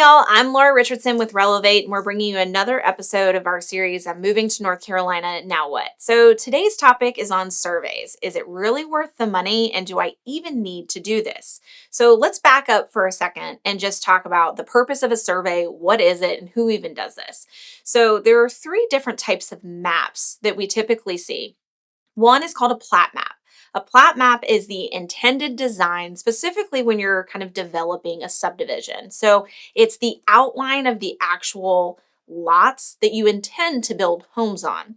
y'all. I'm Laura Richardson with Relevate, and we're bringing you another episode of our series, I'm Moving to North Carolina, Now What? So today's topic is on surveys. Is it really worth the money, and do I even need to do this? So let's back up for a second and just talk about the purpose of a survey, what is it, and who even does this? So there are three different types of maps that we typically see. One is called a plat map. A plat map is the intended design specifically when you're kind of developing a subdivision. So it's the outline of the actual lots that you intend to build homes on.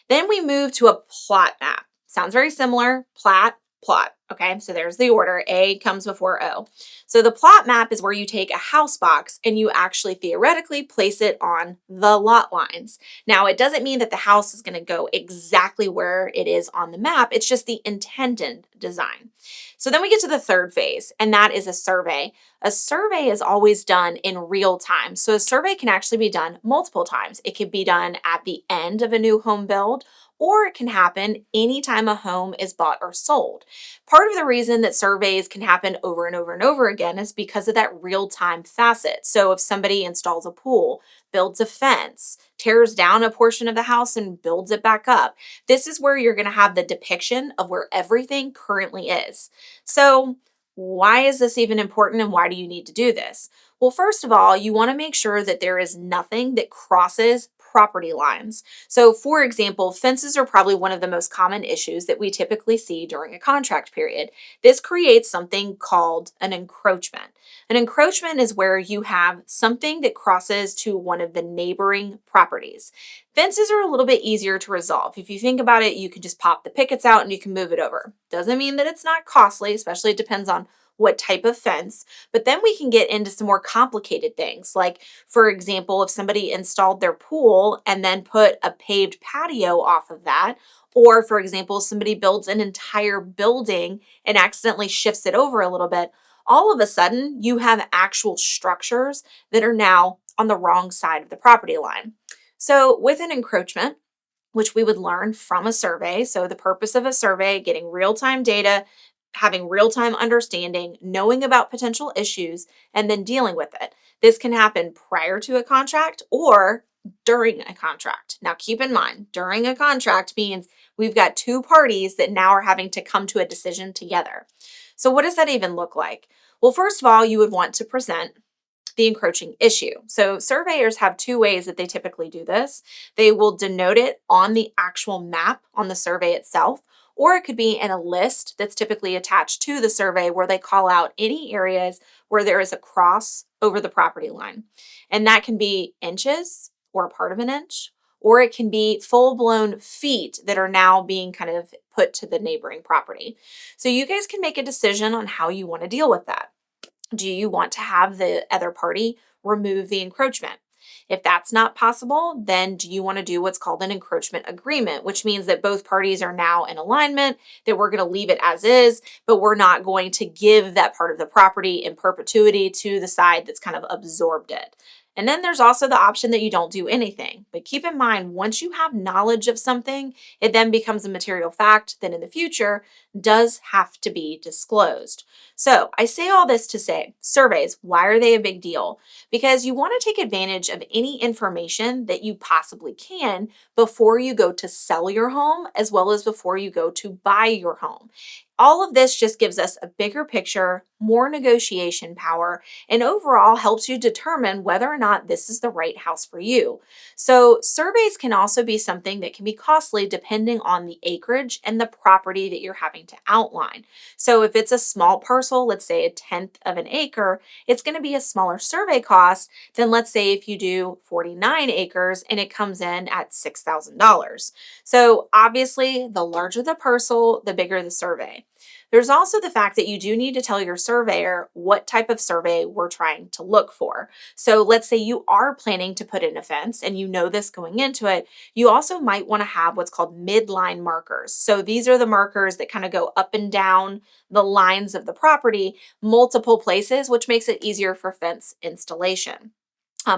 Then we move to a plot map. Sounds very similar. Plat, plot. Okay, so there's the order. A comes before O. So the plot map is where you take a house box and you actually theoretically place it on the lot lines. Now, it doesn't mean that the house is going to go exactly where it is on the map. It's just the intended design. So then we get to the third phase, and that is a survey. A survey is always done in real time. So a survey can actually be done multiple times. It could be done at the end of a new home build, or it can happen anytime a home is bought or sold. Part of the reason that surveys can happen over and over and over again is because of that real-time facet. So if somebody installs a pool, builds a fence, tears down a portion of the house and builds it back up, this is where you're going to have the depiction of where everything currently is. So why is this even important, and why do you need to do this? Well, first of all, you want to make sure that there is nothing that crosses property lines. So, for example, fences are probably one of the most common issues that we typically see during a contract period. This creates something called an encroachment. An encroachment is where you have something that crosses to one of the neighboring properties. Fences are a little bit easier to resolve. If you think about it, you can just pop the pickets out and you can move it over. Doesn't mean that it's not costly, especially it depends on what type of fence. But then we can get into some more complicated things. Like, for example, if somebody installed their pool and then put a paved patio off of that, or for example, somebody builds an entire building and accidentally shifts it over a little bit, all of a sudden you have actual structures that are now on the wrong side of the property line. So with an encroachment, which we would learn from a survey. So the purpose of a survey, getting real-time data, having real-time understanding, knowing about potential issues, and then dealing with it. This can happen prior to a contract or during a contract. Now keep in mind, during a contract means we've got two parties that now are having to come to a decision together. So what does that even look like? Well, first of all, you would want to present the encroaching issue. So surveyors have two ways that they typically do this. They will denote it on the actual map on the survey itself, or it could be in a list that's typically attached to the survey where they call out any areas where there is a cross over the property line. And that can be inches or a part of an inch, or it can be full-blown feet that are now being kind of put to the neighboring property. So you guys can make a decision on how you want to deal with that. Do you want to have the other party remove the encroachment? If that's not possible, then do you want to do what's called an encroachment agreement, which means that both parties are now in alignment, that we're going to leave it as is, but we're not going to give that part of the property in perpetuity to the side that's kind of absorbed it. And then there's also the option that you don't do anything. But keep in mind, once you have knowledge of something, it then becomes a material fact that in the future does have to be disclosed. So I say all this to say, surveys, why are they a big deal? Because you want to take advantage of any information that you possibly can before you go to sell your home, as well as before you go to buy your home. All of this just gives us a bigger picture, more negotiation power, and overall helps you determine whether or not this is the right house for you. So surveys can also be something that can be costly depending on the acreage and the property that you're having to outline. So if it's a small parcel, let's say a tenth of an acre, it's going to be a smaller survey cost than, let's say, if you do 49 acres and it comes in at $6,000. So obviously, the larger the parcel, the bigger the survey. There's also the fact that you do need to tell your surveyor what type of survey we're trying to look for. So let's say you are planning to put in a fence and you know this going into it, you also might want to have what's called midline markers. So these are the markers that kind of go up and down the lines of the property, multiple places, which makes it easier for fence installation.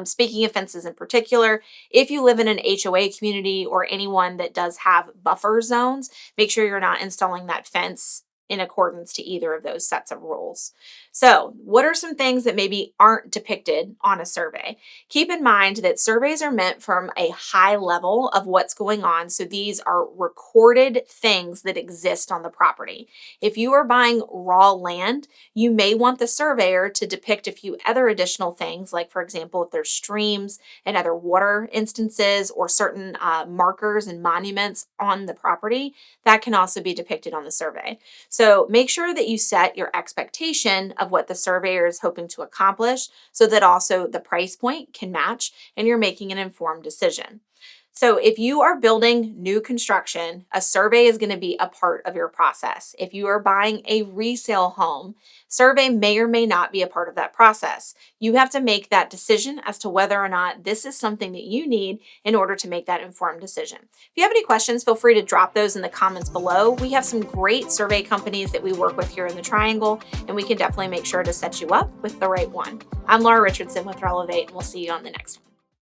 Speaking of fences in particular, if you live in an HOA community or anyone that does have buffer zones, make sure you're not installing that fence in accordance to either of those sets of rules. So, what are some things that maybe aren't depicted on a survey? Keep in mind that surveys are meant from a high level of what's going on. So, these are recorded things that exist on the property. If you are buying raw land, you may want the surveyor to depict a few other additional things, like, for example, if there's streams and other water instances or certain markers and monuments on the property, that can also be depicted on the survey. So make sure that you set your expectation of what the surveyor is hoping to accomplish so that also the price point can match and you're making an informed decision. So, if you are building new construction, a survey is going to be a part of your process. If you are buying a resale home, survey may or may not be a part of that process. You have to make that decision as to whether or not this is something that you need in order to make that informed decision. If you have any questions, feel free to drop those in the comments below. We have some great survey companies that we work with here in the Triangle, and we can definitely make sure to set you up with the right one. I'm Laura Richardson with Relevate, and we'll see you on the next one.